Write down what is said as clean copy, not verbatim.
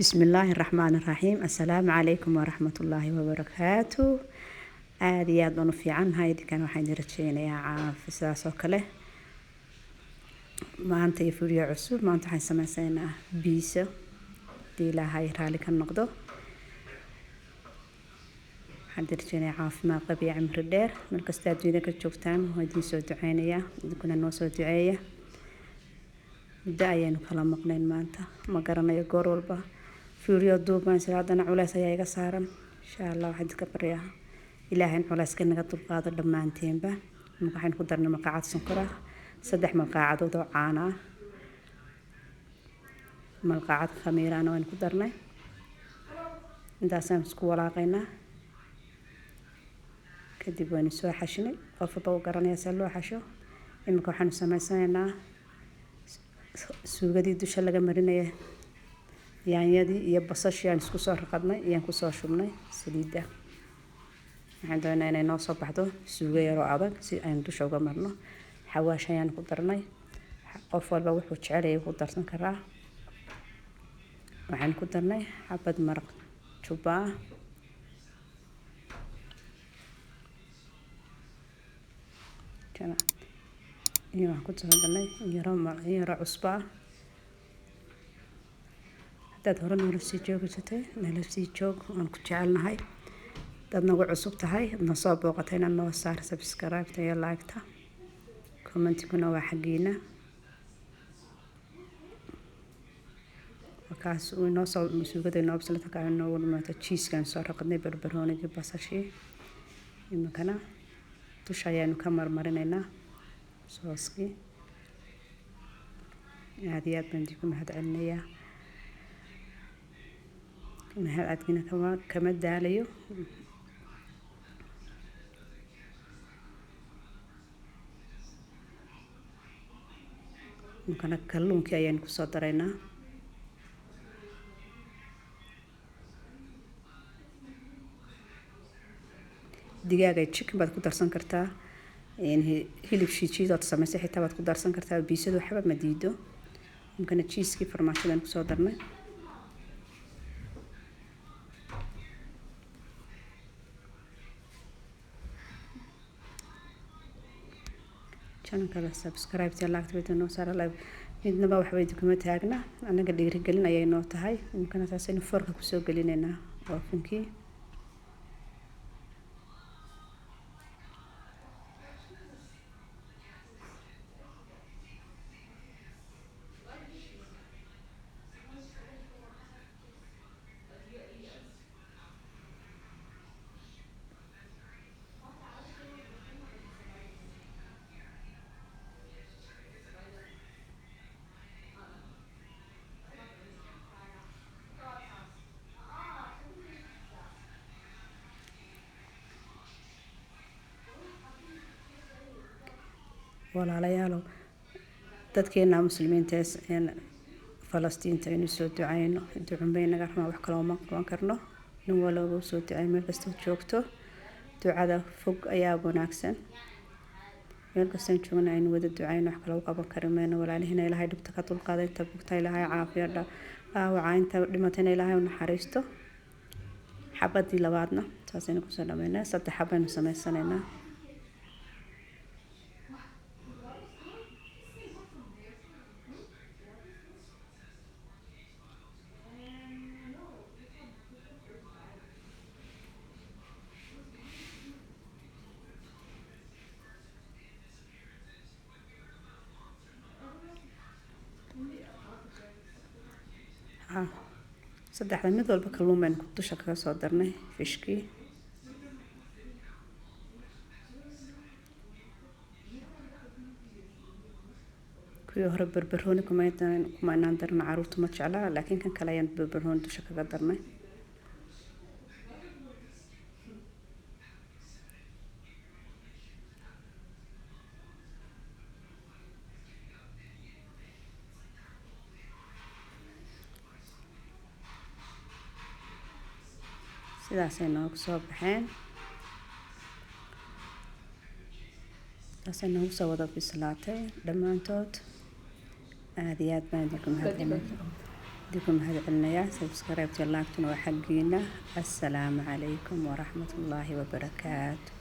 بسم الله الرحمن الرحيم. السلام عليكم ورحمة الله وبركاته. آدي أظن في عنها إذا كانوا حيدرتشين يا عاف ساسو كله ما أنت يفوري عسول ما أنت حيسمع سينا بيسة دي لا هاي رالي كان نقضه حدرتشين يا عاف ما قبي عمر الدير من كستاد جيدا كتشوفتان وهدي سو دعينيا إذا كنا نوسو دعية دايين وكلام مقنين ما أنت ما قرنا يقول والبا فوريو دوب ما يصير هذا نعولا سيايقة صارا إن شاء الله واحد كبريها إلهي نعولا سكننا قطب قادر لما أنتين به مقاحين قدرنا مقاعد سنكرة صدح مقاعد وضو عانا مقاعد خميران وين قدرنا انتا سامسكو ولاقينا كدب وين سوا حشني وفبا وقرنا يسألوا حشو إما كوحانو سميسانا suugadii dusha laga marinay yaanyadii iyo basasha aan isku soo raqadnay iyo ku soo shubnay saliida waxaan doonaynaa inay noo soo baxdo suugo yar oo adag si aan dusha uga marno xawaash ayaan ku darnay qof walba wuxuu jecel yahay ku darsan karaa waxaan ku darnay xabad maraq juba iyo waxaan ku darnay yaro cusba dad hore nolol sii joogsatay nolol sii joog aan ku jecelnahay dad nagu cusub tahay na soo booqatayna noo saar subscribe iyo like ta comment kuna waa xaqiina wakaas uu noo soo suugada noo bislata ka noo wadmata cheese kan soo raqadnay barbarooniga basashi imkana dusha ayaan ka marmarinaynaa صوصكي هذه بنديكم هاد علنيا هاد عندنا كما داليو ممكن كلون كي أيان كسادرينا دقيقة تشيك بعد كدر سنكرتا يعني هيلب شيء تصمت حتى بعد قدر سنكرتها بيسد وحبة مديدو ممكن تشيز كيف فرماشة لان كسودرنا كان كذا سبسكرايب تلاقي تبيتونو صار لايف إذا نبغى حبة دوكمنت هاجنا أنا قد يرجلنا أي نوت هاي ممكن أساسا نفرق كسوق لنا وفنكي walaalayaal dadkeena muslimiinta ee Falastiin aynu soo ducayno ducun bay naga raxmaa wax kale oo ma qaban karno nin walba soo ducay meel kasta joogto ducada fog ayaa wanaagsan meel kasta joogna aynu wada ducayno wax kale oo qaban karno walaalihina Ilaahay dhibta ka dulqaaday inta bugta Ilaahay caafiyada dhaawaca inta dhimatayna Ilaahay u naxariisto xabadii labaadna taasina ku soo dhameynaa saddex xabbaynu sameysanaynaa صدق مid walba kalluun baan ku dusha kaga soo darnay fishkii kuwii hore barbarooni kuma inaan darna caruurtu ma jeclaa laakiin kan kale ayaan barbarooni dusha kaga darnay sidaas ay noogu soo baxeen taas ay noogu soo wada bislaatay dhammaantood aad iyo aad baan idinku mahadcelinayaa ديكم هذا النيا سبسكرايب تلاقتنا وحقينا. السلام عليكم ورحمة الله وبركاته.